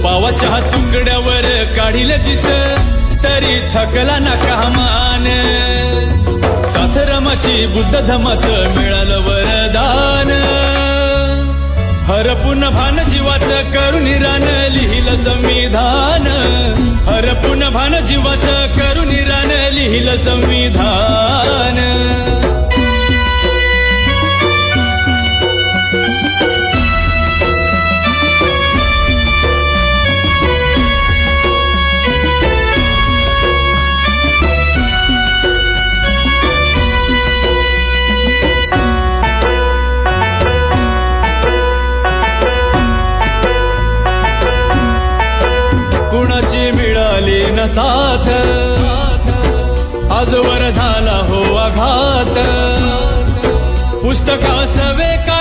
पावाच्या तुकड्यावर काढील दिस तरी थकला ना कामान साथरमाची बुद्ध धमाचं मिळालं वरदान हरपून भान जीवाचं करून रान लिहिलं संविधान हरपून भान जीवाचं करून रान लिहिलं संविधान कुणाची मिळाली न साथ आजवर झाला हो आघात पुस्तकास वेका